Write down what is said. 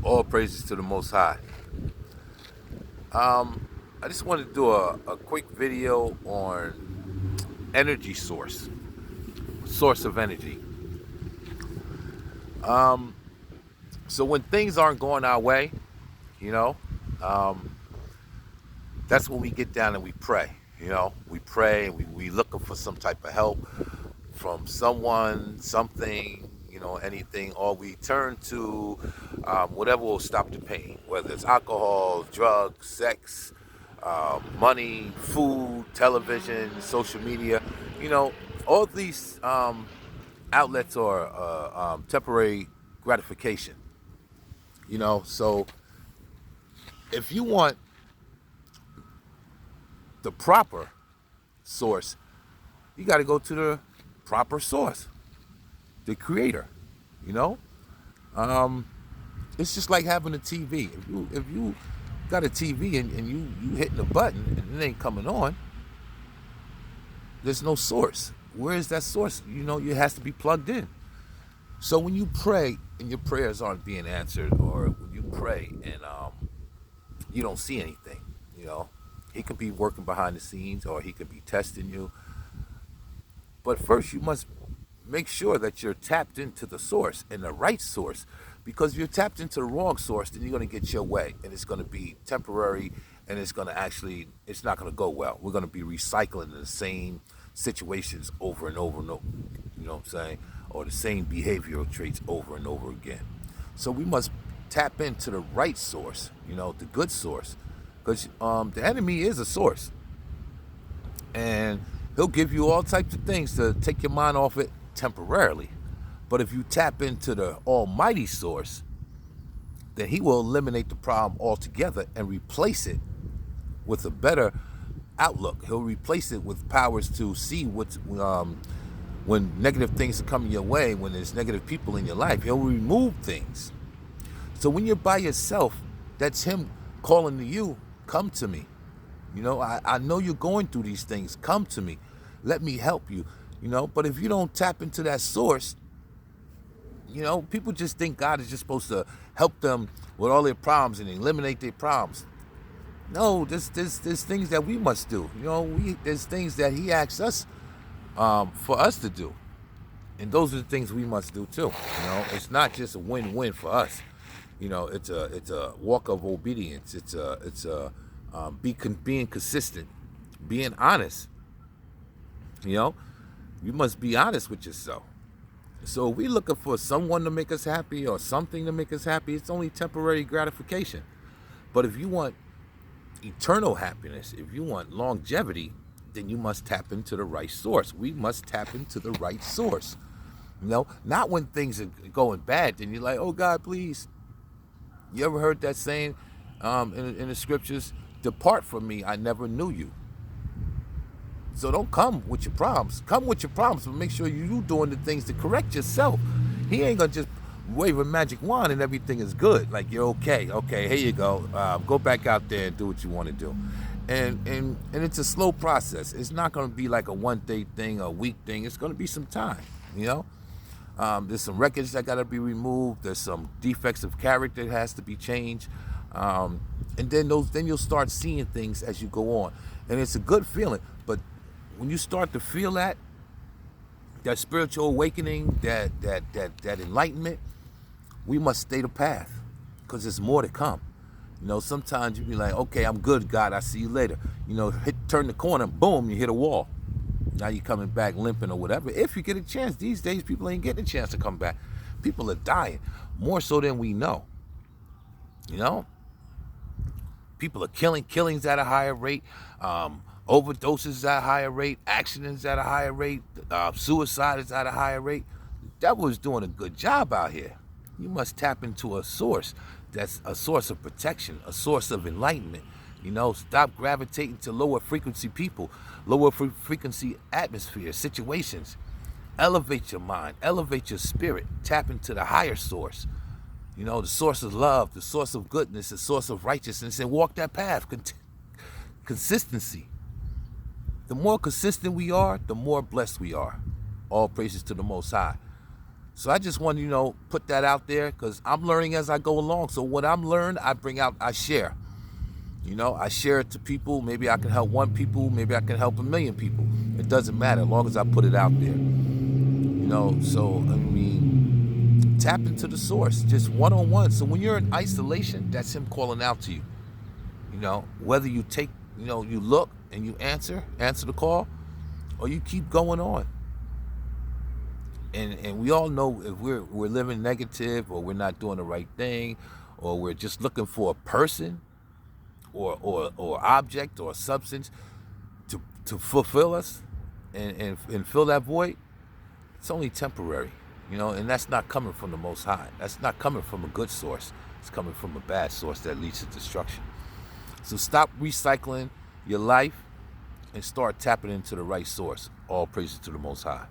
All praises to the Most High. I just wanted to do a quick video on energy source of energy. Um, so when things aren't going our way, you know, um, that's when we get down and we pray. We pray and we looking for some type of help from someone, something, anything, or we turn to whatever will stop the pain, whether it's alcohol, drugs, sex, money, food, television, social media. You know, all these outlets are temporary gratification. So if you want the proper source, you got to go to the proper source, the creator. You know, um, it's just like having a TV. If you got a TV and you hitting a button and it ain't coming on, there's no source. Where is that source? It has to be plugged in. So when you pray and your prayers aren't being answered, or when you pray and you don't see anything, you know, he could be working behind the scenes or he could be testing you. But first, you must make sure that you're tapped into the source and the right source. Because if you're tapped into the wrong source, then you're going to get your way and it's going to be temporary and it's not going to go well. We're going to be recycling the same situations over and over and over. You know what I'm saying? Or the same behavioral traits over and over again. So we must tap into the right source, the good source. Because the enemy is a source. And he'll give you all types of things to take your mind off it temporarily. But if you tap into the almighty source, then he will eliminate the problem altogether and replace it with a better outlook. He'll replace it with powers to see when negative things are coming your way, when there's negative people in your life. He'll remove things. So when you're by yourself, that's him calling to you, come to me. I know you're going through these things. Come to me. Let me help you. But if you don't tap into that source, people just think God is just supposed to help them with all their problems and eliminate their problems. No, there's things that we must do. There's things that he asks us for us to do. And those are the things we must do too. It's not just a win-win for us. It's a walk of obedience. Being consistent, being honest. You must be honest with yourself. So if we're looking for someone to make us happy or something to make us happy, it's only temporary gratification. But if you want eternal happiness, if you want longevity, then you must tap into the right source. We must tap into the right source. Not when things are going bad, then you're like, oh God, please. You ever heard that saying in the scriptures? Depart from me, I never knew you. So don't come with your problems. Come with your problems, but make sure you doing the things to correct yourself. He ain't gonna just wave a magic wand and everything is good. Like you're okay. Okay, here you go. Go back out there and do what you want to do. And it's a slow process. It's not gonna be like a one-day thing, a week thing. It's gonna be some time. There's some records that gotta be removed. There's some defects of character that has to be changed. And then you'll start seeing things as you go on. And it's a good feeling. But when you start to feel that spiritual awakening, that enlightenment, we must stay the path because there's more to come. Sometimes you be like, okay, I'm good, God, I see you later. Turn the corner, boom, you hit a wall. Now you're coming back limping or whatever. If you get a chance, these days people ain't getting a chance to come back. People are dying more so than we know. People are killings at a higher rate. Overdoses at a higher rate, accidents at a higher rate, suicide is at a higher rate. The devil is doing a good job out here. You must tap into a source that's a source of protection, a source of enlightenment. Stop gravitating to lower frequency people, lower frequency atmospheres, situations. Elevate your mind, elevate your spirit, tap into the higher source. The source of love, the source of goodness, the source of righteousness, and walk that path. Consistency. The more consistent we are, the more blessed we are. All praises to the Most High. So I just want to, put that out there because I'm learning as I go along. So what I'm learned, I bring out, I share. I share it to people. Maybe I can help one people. Maybe I can help 1,000,000 people. It doesn't matter as long as I put it out there. So, I mean, tap into the source, just one-on-one. So when you're in isolation, that's him calling out to you. Whether you take, you look and you answer the call, or you keep going on. And we all know if we're living negative, or we're not doing the right thing, or we're just looking for a person or object or substance to fulfill us and fill that void, it's only temporary, and that's not coming from the Most High. That's not coming from a good source. It's coming from a bad source that leads to destruction. So stop recycling your life and start tapping into the right source. All praises to the Most High.